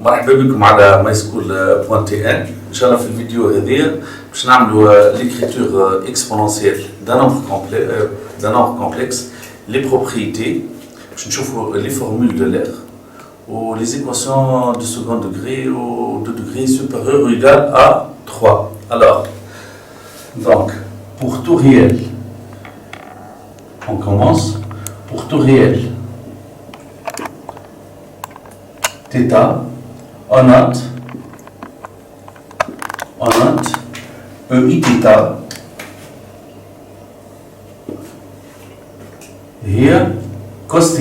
مرحبا بكم على myschool.tn. ان شاء الله في الفيديو هذا باش نعملوا l'écriture exponentielle d'un nombre complexe, les propriétés, باش نشوفوا les formules de l'air ou les équations de second degré ou de degré supérieur ou égal à 3. Alors, donc, pour tout réel, on commence. Pour tout réel, θ, on note EIθ hier cos θ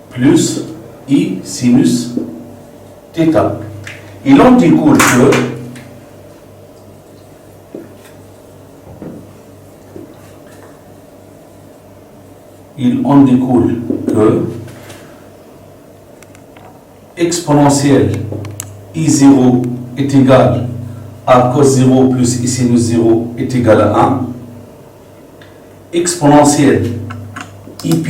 plus I sinus θ. Il en découle que exponentielle I0 est égal à cos 0 plus I sinus 0 est égal à 1. Exponentielle Iπ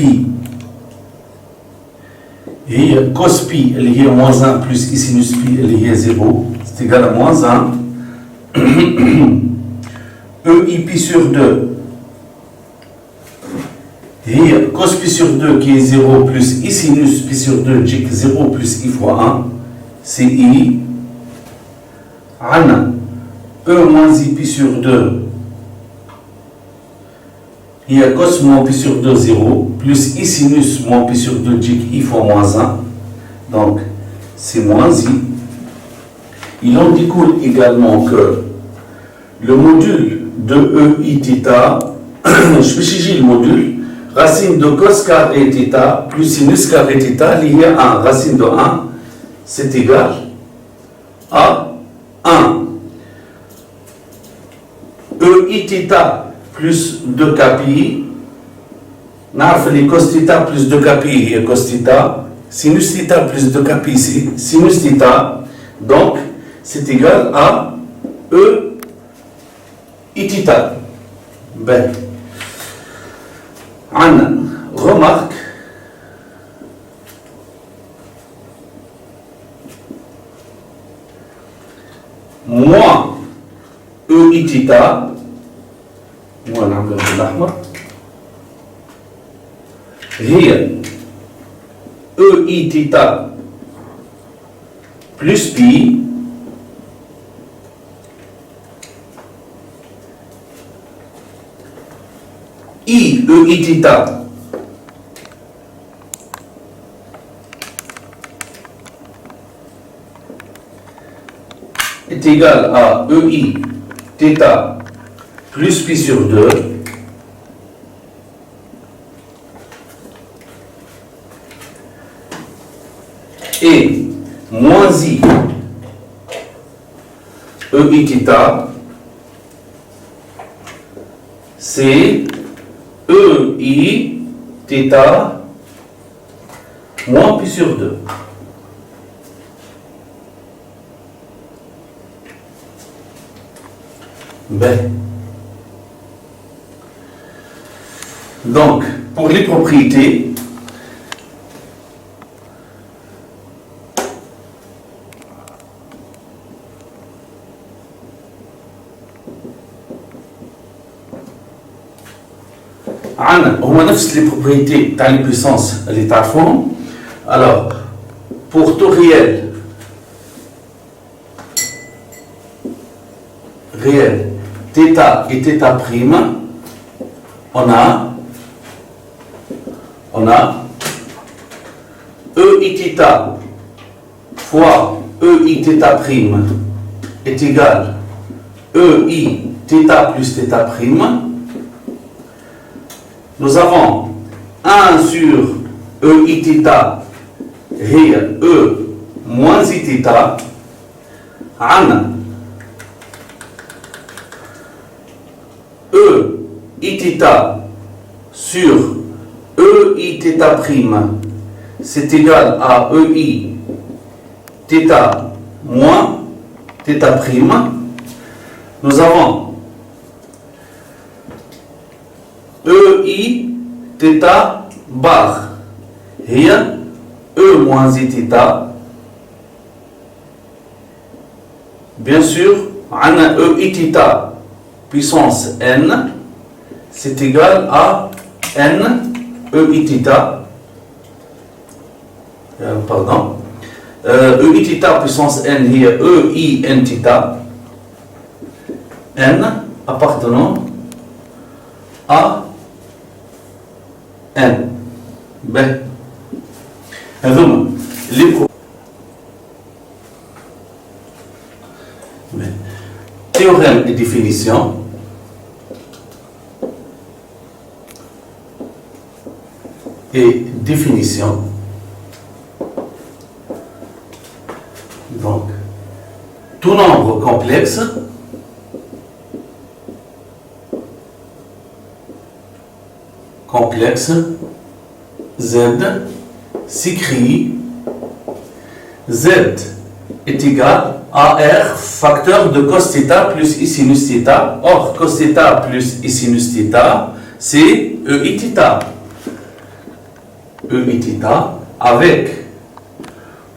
et cos pi elle est moins 1 plus I sinus pi elle est 0, c'est égal à moins 1. EIπ sur 2 et cos pi sur 2 qui est 0 plus I sinus pi sur 2 qui est 0 plus I fois 1, c'est I. عنا E moins Ip sur 2 il y a cos moins pi sur 2 0 plus I sinus moins pi sur 2 I fois moins 1, donc c'est moins I. Il en découle également que le module de EIθ, je vais chercher le module, racine de cos carré θ plus sinus carré θ lié à 1, racine de 1, c'est égal à 1. EIθ plus 2kπ, نعرف les cos θ plus 2kπ هي cos θ, sinus θ plus 2kπ c'est sinus θ, donc c'est égal à EIθ. Ben, عندنا remarque moins EIθ ونعملها بالأحمر هي EIθ plus pi I EIθ est égal à EIθ plus pi sur 2 et moins I EIθ, c'est EIθ moins pi sur 2. Ben. Donc, pour les propriétés, هما نفس les propriétés تاع les puissances اللي تعرفوهم. Alors, pour tout réel θ et θ prime, on a EIθ fois EIθ prime est égal EIθ plus θ prime. Nous avons 1 sur EIθ et E moins Iθ, عنا EIθ sur EIθ prime, c'est égal à EIθ moins θ prime. Nous avons EIθ bar هي E moins Iθ bien sûr, on a E I θ puissance n, c'est égal à n E I θ, pardon, E I θ puissance n hier E I n θ, n appartenant à n. Ben, les théorème et définition. Et définition. Donc, tout nombre complexe Z s'écrit Z est égal à R facteur de cos θ plus I sinus θ. Or, cos θ plus I sinus θ, c'est E I θ. E I θ avec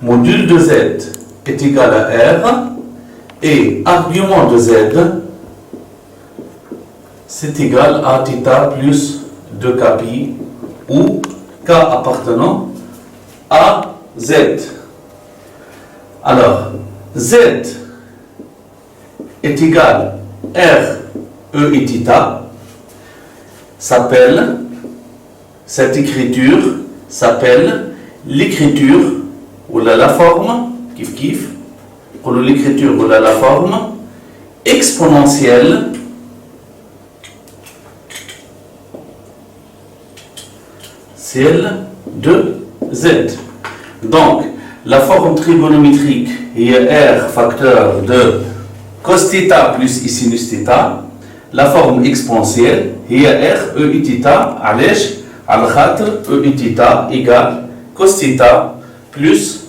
module de Z est égal à R et argument de Z c'est égal à θ plus 2kπ ou K appartenant à Z. Alors, Z est égal à R E I θ s'appelle, cette écriture s'appelle l'écriture ou la forme, kif kif, ou l'écriture ou la forme exponentielle de Z. Donc, la forme trigonométrique est R facteur de cos θ plus I sinus θ. La forme exponentielle est R E I θ علاش على خاطر E I θ égale cos θ plus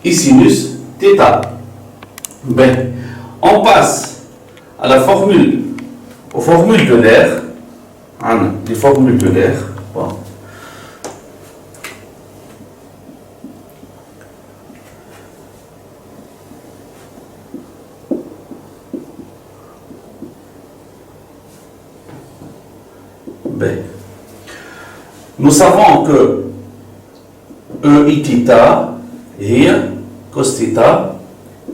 I sinus θ. Ben, on passe à la formule, aux formules de l'air. Les formules de l'air. Bon. Ben, nous savons que E I θ est cos θ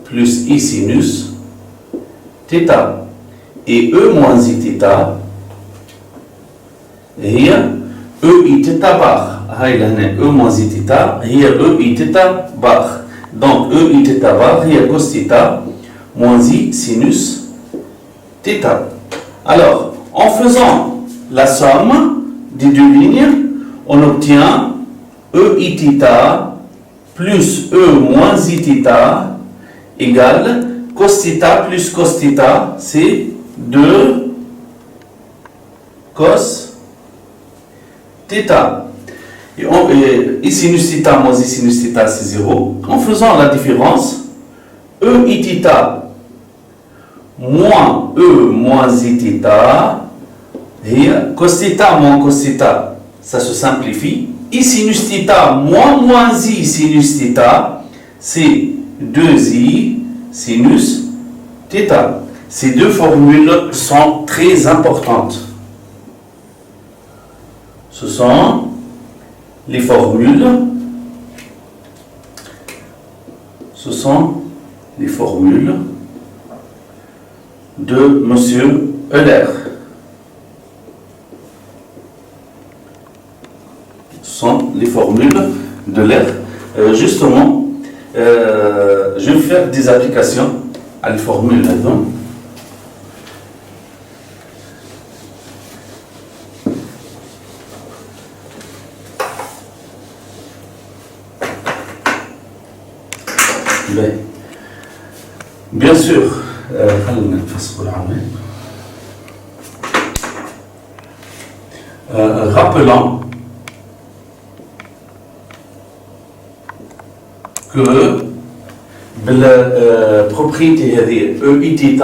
plus I sinus θ et E moins I θ est E I θ bar. E moins I θ est E I θ bar. Donc E I θ bar est cos θ moins I sinus θ. Alors, en faisant la somme des deux lignes, on obtient E I θ plus E moins I θ égale cos θ plus cos θ, c'est 2 cos θ. Et I sinus θ moins I sinus θ, c'est 0. En faisant la différence, E I θ moins E moins I θ, et cos θ moins cos θ, ça se simplifie. I sinus θ moins I sinus θ, c'est 2i sinus θ. Ces deux formules sont très importantes. Ce sont les formules. Ce sont les formules de Monsieur Euler. Sont les formules de l'air. Justement, je vais faire des applications à les formules là-dedans. Bien sûr, rappelant que la propriété E I θ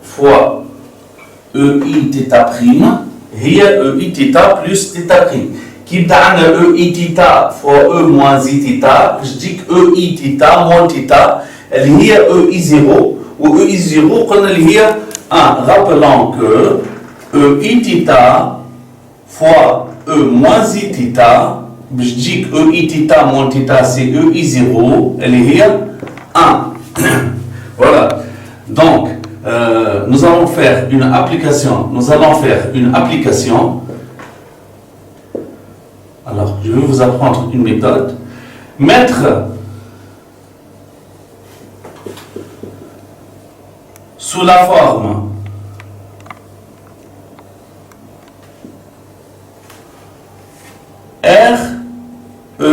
fois E I θ prime هي E I θ plus θ prime. Qui donne E I θ fois E moins I θ, je dis que E I θ moins θ, elle est E I 0 و E 0 قلنا اللي هي rappelant que E I θ fois E moins I θ باش تجيك E I θ moins θ c'est E I 0 اللي هي 1. Voilà. Donc, nous allons faire une application. Alors, je vais vous apprendre une méthode. Mettre sous la forme R, E,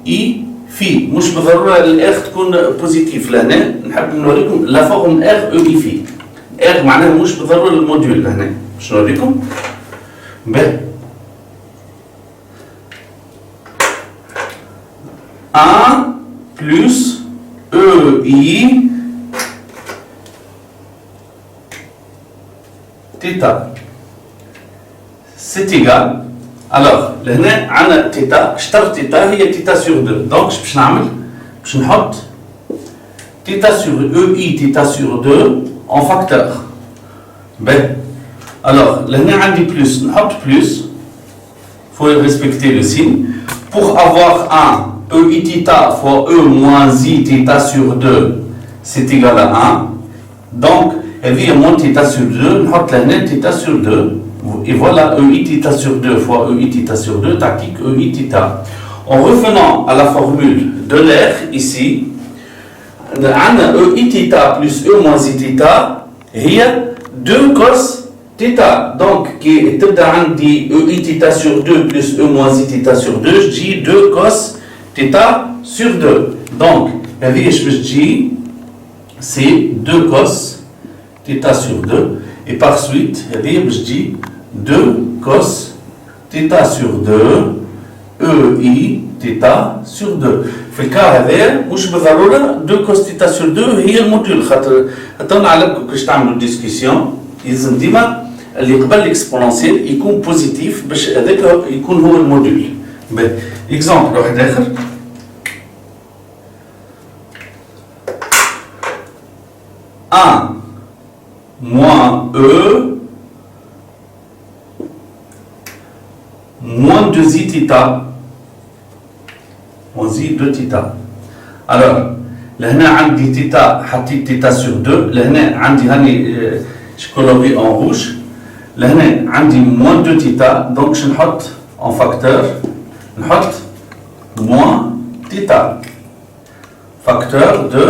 I, في مش بالضروره الار تكون بوزيتيف لهنا نحب نوريكم لا فورم ار او اي في ار معناها مش بالضروره الموديول لهنا باش نوريكم ب 1 plus EI θ c'est égal. Alors لهنا عندنا θ اشترط θ هي θ sur 2 donc باش نعمل باش نحط θ sur EI θ sur 2 en facteur ب. Alors لهنا عندي plus نحط plus faut respecter le signe pour avoir un EI θ fois E moins I θ sur 2 c'est égal à 1 donc هذه moins θ sur 2 نحط لهنا θ sur 2 et voilà EI θ sur 2 fois EI θ sur 2 tactique EI θ. En revenant à la formule de l'air ici on a EI θ plus E moins I θ هي 2 cos θ donc qui تبدا عندي EI θ sur 2 plus E moins I θ sur 2 je dis 2 cos θ sur 2 donc هذه ايش باش تجي c'est 2 cos θ sur 2 et par suite هذه باش تجي 2 cos θ sur 2 EI θ sur 2 في الكا هذا مش بالضروره 2 cos θ sur 2 هي الموديول خاطر عطونا عليكم كيفاش تعملوا ديسكسيون لازم ديما اللي قبل الاكسبونونسيال يكون بوزيتيف باش هذاك يكون هو الموديول. اكزامبل واحد اخر moins E moins 2i θ moins i 2 θ. alors لهنا عندي θ حطيت θ sur 2 لهنا عندي هاني coloré en rouge لهنا عندي moins 2 θ donc je نحط en facteur نحط moins θ facteur de.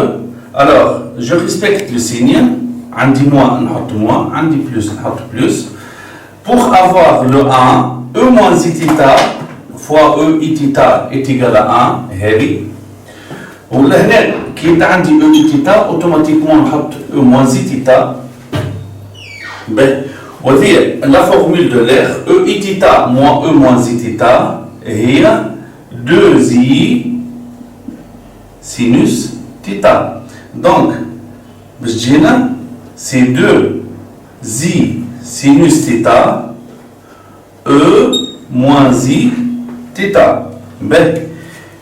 alors je respecte le signe عندي moins نحط moins عندي plus نحط plus pour avoir le 1 E moins I θ fois EI θ est égal à 1 هذه ولهنا كي يبدا عندي EI θ اوتوماتيكمون نحط E moins I θ وهذه la formule de l'air EI θ moins E moins I θ هي 2i sinus θ donc باش تجينا c'est 2i sinus θ E moins I θ.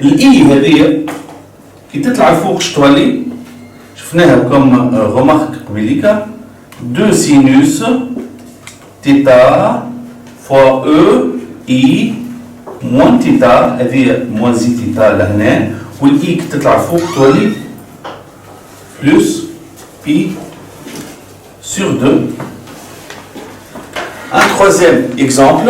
الاي هذه كي تطلع الفوق شتولي شفناها كم رمارك قبيليكا 2 sinus θ fois E I moins θ هذه moins I θ لهنا والاي كي تطلع فوق تولي plus I sur 2. Un troisième exemple.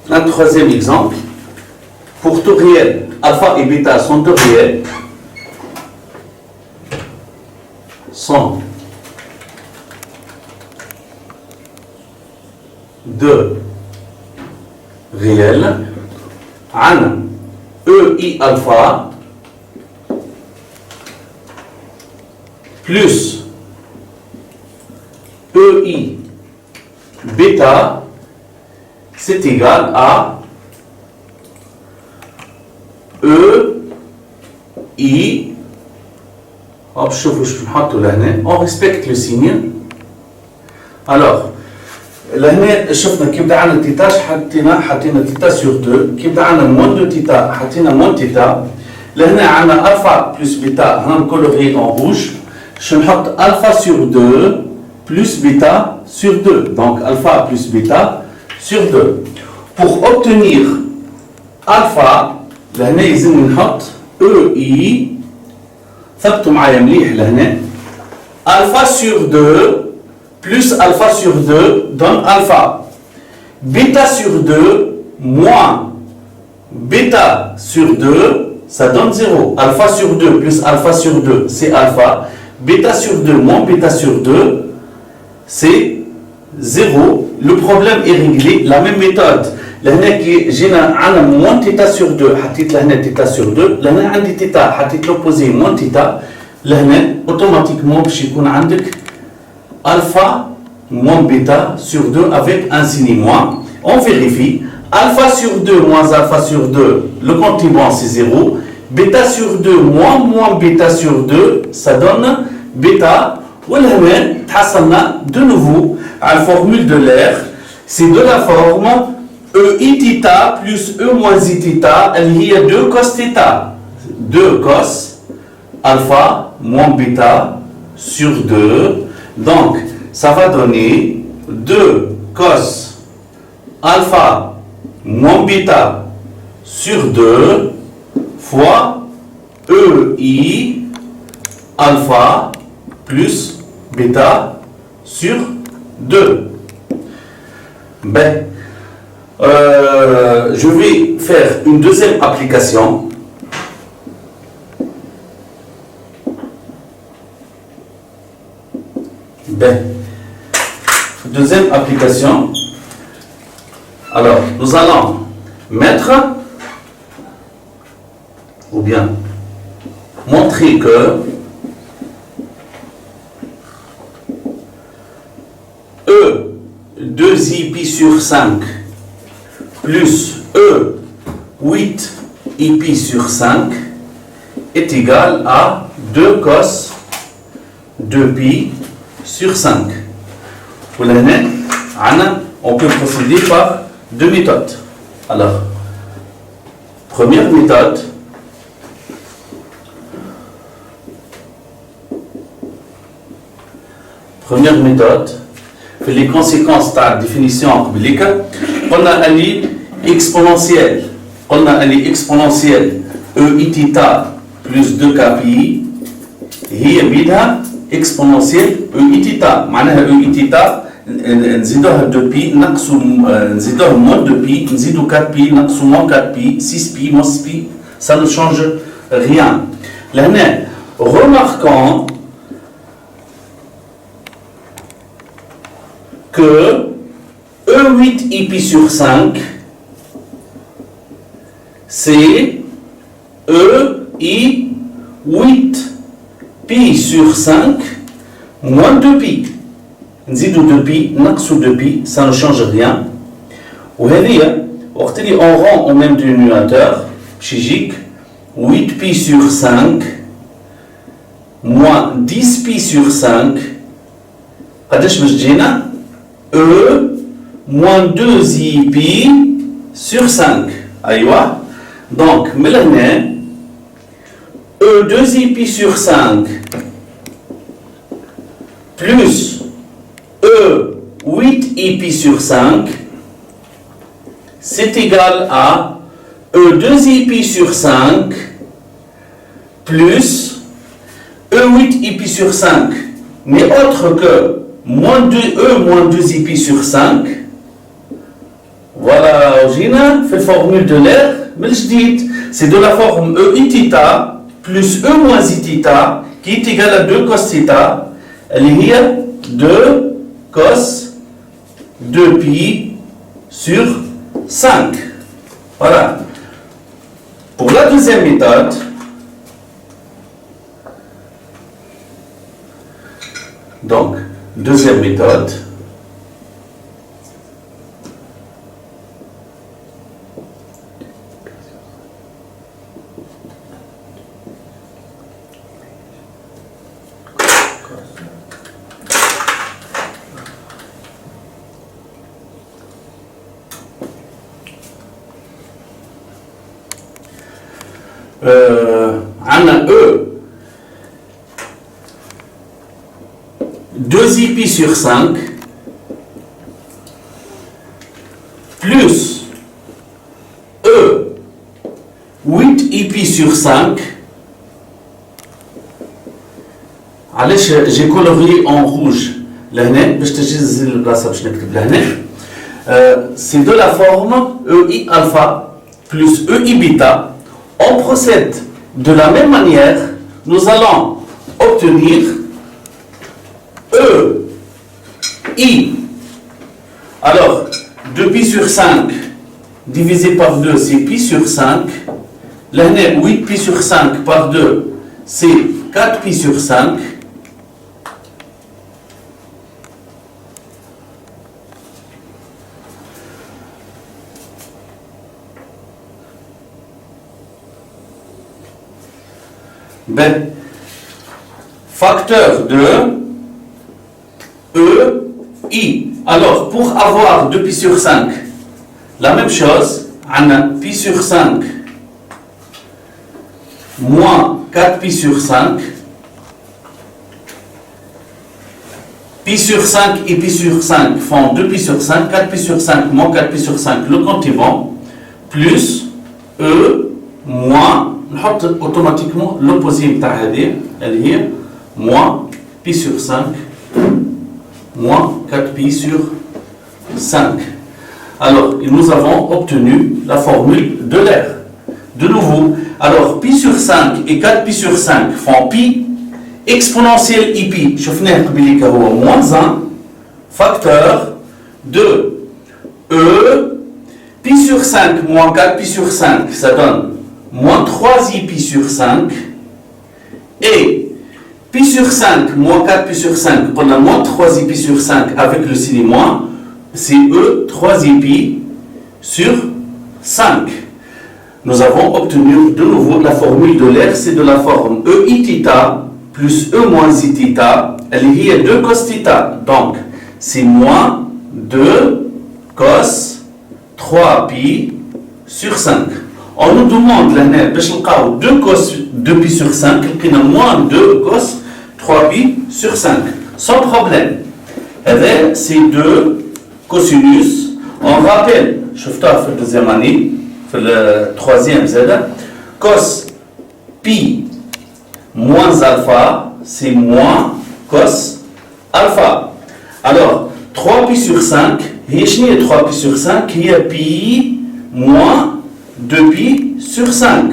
Un troisième exemple, pour tout réel, alpha et bêta sont deux réels, 2 réel عن EI alpha plus EI bêta, c'est égal à EI. Hop, on respecte le signe. Alors, لهنا شفنا كيف بدأ عنا تيتا حطينا تيتا سور 2 كيف بدأ عنا موان دو تيتا حطينا موان تيتا لهنا عنا الفا بلس بيتا هنكولوري en rouge je نحط alpha sur 2 plus bêta sur 2 donc alpha plus bêta sur 2 pour obtenir alpha لهنا لازم نحط EI ثبتوا معايا مليح لهنا alpha sur 2 plus alpha sur 2 donne alpha. Bêta sur 2 moins bêta sur 2, ça donne 0. Alpha sur 2 plus alpha sur 2, c'est alpha. Bêta sur 2 moins bêta sur 2, c'est 0. Le problème est réglé. La même méthode. لهنا كي جينا عنا moins θ sur 2 حطيت لهنا θ sur 2 لهنا عندي θ حطيت l'opposé moins θ لهنا automatiquement باش يكون عندك alpha moins bêta sur 2 avec un signe moins. On vérifie. Alpha sur 2 moins alpha sur 2, le continuant c'est 0. Bêta sur 2 moins bêta sur 2, ça donne bêta. ولهنا تحصلنا de nouveau à la formule de l'air. C'est de la forme EI θ plus E moins I θ, il y a 2 cos θ. 2 cos alpha moins bêta sur 2. Donc, ça va donner 2 cos alpha moins bêta sur 2 fois EI alpha plus bêta sur 2. Ben, je vais faire une deuxième application. Ben, deuxième application. Alors, nous allons mettre ou bien montrer que E 2i pi sur 5 plus E 8 i pi sur 5 est égal à 2 cos 2 pi sur 5. On peut procéder par deux méthodes. Alors, première méthode, les conséquences de la définition publique, on a un exponentiel. EI θ plus 2kpi هي بيدها exponentielle EI θ معناها EI θ نزيدوها 2 بي نقصوا نزيدوها moins 2 بي نزيدوا 4 بي نقصوا moins 4 بي 6 بي moins 6 بي ça ne change rien. لهنا remarquons que E8 i pi sur 5 c'est EI 8 pi sur 5 moins 2 pi. نزيدو 2 pi نقصو 2 pi ça ne change rien. وهذه وقت اللي on rend au même dénominateur باش يجيك 8 pi sur 5 moins 10 pi sur 5 قداش باش تجينا E moins 2i pi sur 5. أيوة donc من هنا E 2i pi sur 5 plus E 8i pi sur 5 c'est égal à E 2i pi sur 5 plus E 8i pi sur 5 n'est autre que moins 2e moins 2i pi sur 5. Voilà, جينا في الفورمule de l'air من جديد c'est de la forme EI θ plus E moins I θ qui est égal à 2 cos θ اللي هي 2 cos 2 pi sur 5. Voilà. Pour la deuxième méthode, donc, deuxième méthode, on a E 2 pi sur 5 plus E 8 pi sur 5. علاش j'ai colorié en rouge لهنا باش تجهز البلاصه باش نكتب لهنا. C'est de la forme EI alpha plus EI bêta. On procède de la même manière. Nous allons obtenir E I. Alors 2 pi sur 5 divisé par 2 c'est pi sur 5. L'année 8 pi sur 5 par 2 c'est 4 pi sur 5. Ben, facteur de E, I. Alors, pour avoir 2 pi sur 5, la même chose, on a pi sur 5 moins 4 pi sur 5. Pi sur 5 et pi sur 5 font 2 pi sur 5. 4 pi sur 5 moins 4 pi sur 5, le compte est bon. Plus E moins, نحط automatiquement l'opposé بتاع هذه اللي هي moins pi sur 5 moins 4 pi sur 5. Alors, nous avons obtenu la formule de l'air. De nouveau, alors pi sur 5 et 4 pi sur 5 font pi exponentielle pi. شفناه قبل هو moins 1 facteur de E pi sur 5 moins 4 pi sur 5, ça donne moins 3i pi sur 5, et pi sur 5 moins 4 pi sur 5, on a moins 3i pi sur 5 avec le signe moins, c'est E 3i pi sur 5. Nous avons obtenu de nouveau la formule de l'air, c'est de la forme E i θ plus E moins i θ, elle est 2 cos θ, donc c'est moins 2 cos 3 pi sur 5. On nous demande l'année, 2 cos 2 pi sur 5, qui a moins 2 cos 3 pi sur 5. Sans problème. C'est 2 cosinus. On rappelle, je fais la deuxième année, le troisième Z, cos pi moins alpha, c'est moins cos alpha. Alors, 3 pi sur 5, il y a 3 pi sur 5, il y a pi moins 2 pi sur 5.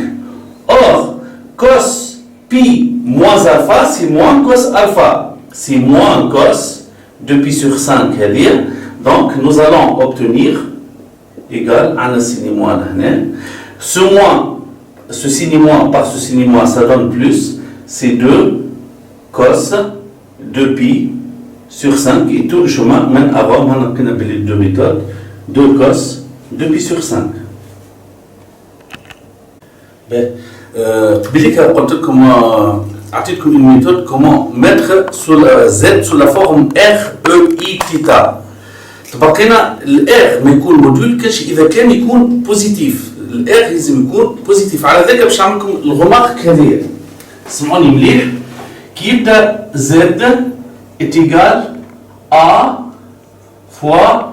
Or, cos pi moins alpha, c'est moins cos alpha. C'est moins cos 2 pi sur 5. Donc, nous allons obtenir égal à un signe moins. Ce moins, ce signe moins par ce signe moins, ça donne plus. C'est 2 cos 2 pi sur 5. Et tout le chemin mène avant, on a les deux méthodes. 2 cos 2 pi sur 5. أعطيتكم une méthode comment mettre sur Z sur la forme R E I θ. تبقينا ال R ما يكون موديول كاش إذا كان يكون بوزيتيف. ال R لازم يكون بوزيتيف. على ذلك باش نعمل لكم الغمارك هذه. سمعوني مليح. كي يبدا Z est égal A fois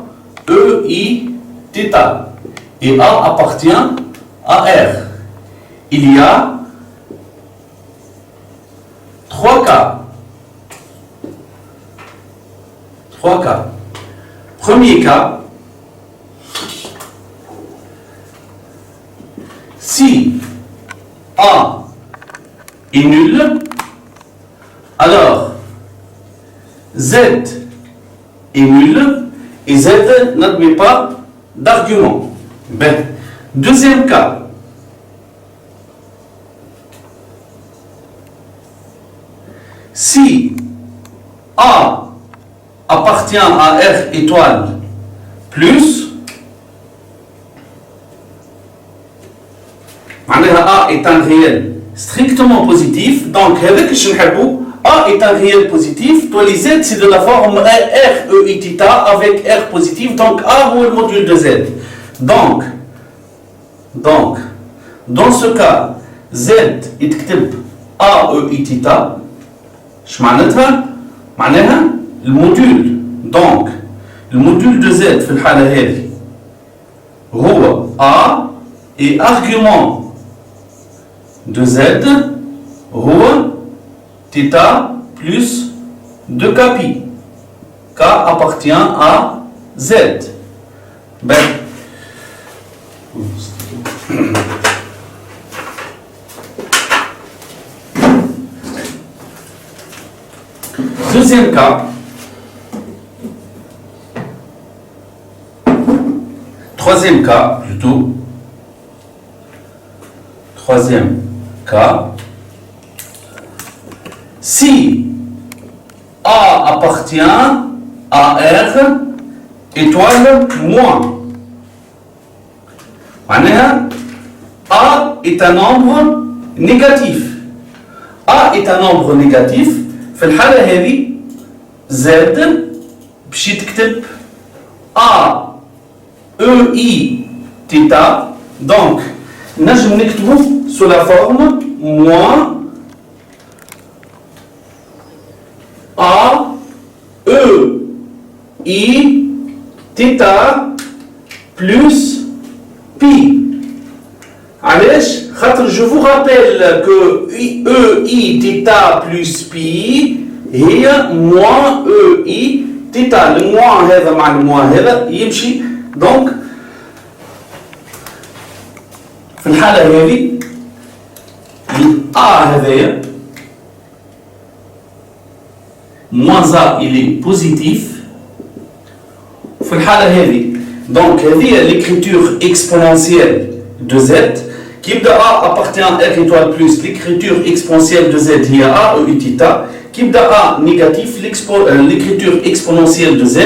E I θ. Et A appartient à R. Il y a 3 cas. 3 cas. Premier cas, si A est nul, alors Z est nul et Z n'admet pas d'arguments. Ben, deuxième cas. Si A appartient à R étoile plus, A est un réel strictement positif, donc avec A est un réel positif, toi les Z c'est de la forme R, E, I, θ avec R positif, donc A ou le module de Z. Donc, dans ce cas, Z يتكتب A, E, I, θ. ايش معناتها؟ معناها الموديول، دونك الموديول دو Z في الحالة هذه هو A et argument de Z هو θ plus 2kπ. K appartient à Z. Ben, deuxième cas, troisième cas plutôt, troisième cas, si A appartient à R étoile moins, A est un nombre négatif. A est un nombre négatif. في الحالة هذه Z باش يتكتب A E I θ. donc نجم نكتبه sous la forme moins A E I θ plus pi. علاش؟ خاطر je vous rappelle que E I θ plus pi هي moins E I θ. الموان هذا مع الموان هذا يمشي، donc في الحالة هذه A هذايا moins A il est positif في الحالة هذه، donc هذه l'écriture exponentielle de Z. Qui de A appartient à R étoile plus, l'écriture exponentielle de Z هي A E I θ. Qui de A négatif, l'écriture exponentielle de Z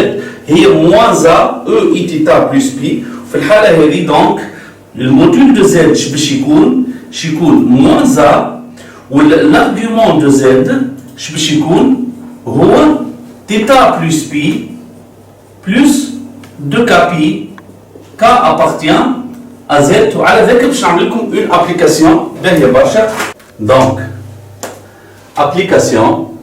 هي moins A E I θ plus pi. في الحالة هذه donc الموديول de Z باش يكون moins A والargument de Z باش يكون هو θ plus pi plus 2kπ. K appartient à Z. وعلى ذلك باش نعمل لكم une application باهية برشا. donc application.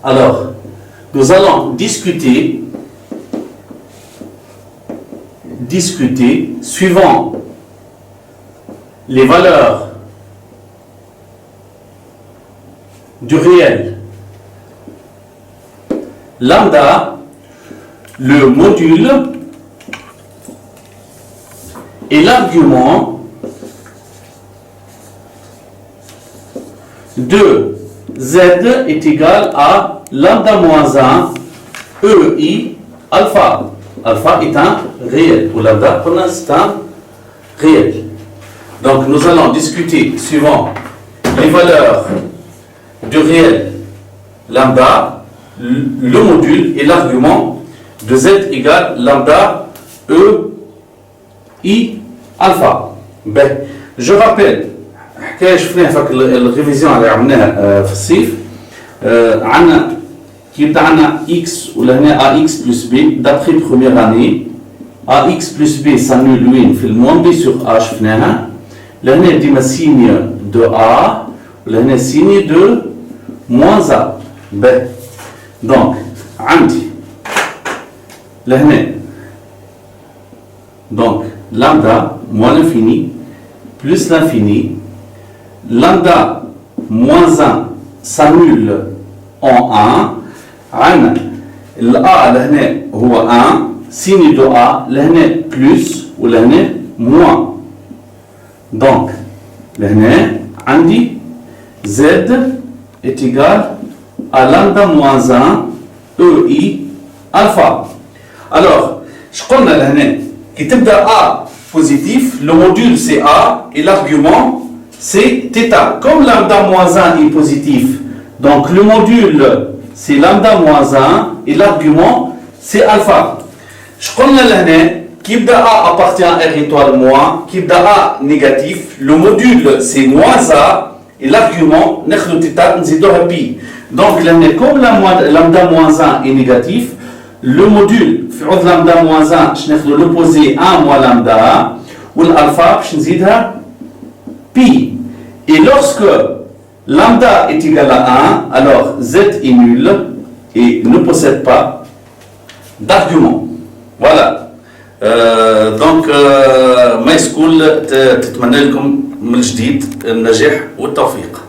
alors nous allons discuter suivant les valeurs du réel lambda, le module et l'argument de Z est égal à lambda moins 1 EI alpha. Alpha est un réel, ou lambda c'est un réel. Donc nous allons discuter suivant les valeurs du réel lambda, le module et l'argument de Z égale lambda E I alpha. Ben, je rappelle حكاية شفناها في الريفيزيون اللي عملناها في الصيف. عندنا كي يبدا عندنا x ولا هنا ax plus b d'après première année ax plus b s'annule وين في الموان b sur a شفناها. لهنا ديما signe de a ولهنا signe de moins a. Ben, donc عندي لهنا donc lambda moins l'infini plus l'infini, lambda moins 1 s'annule en 1. عندنا الA لهنا هو 1 signe de A لهنا plus ولهنا moins. donc لهنا عندي Z est égal à lambda moins 1 EI alpha. Alors, je connais l'année qui type de A positif, le module c'est A et l'argument c'est θ. Comme lambda moins 1 est positif, donc le module c'est lambda moins 1 et l'argument c'est alpha. Je connais l'année qui de A appartient à R étoile moins, qui de A négatif, le module c'est moins A et l'argument ناخذ θ نزيدوها pi. Donc l'année comme lambda moins 1 est négatif, le module في عوض lambda moins 1 باش ناخذ l'opposé 1 moins lambda والالفا باش نزيدها pi. Et lorsque lambda est égal à 1, alors z est nul et ne possède pas d'argument. Voilà. Donc ماي سكول تتمنى لكم من جديد النجاح والتوفيق.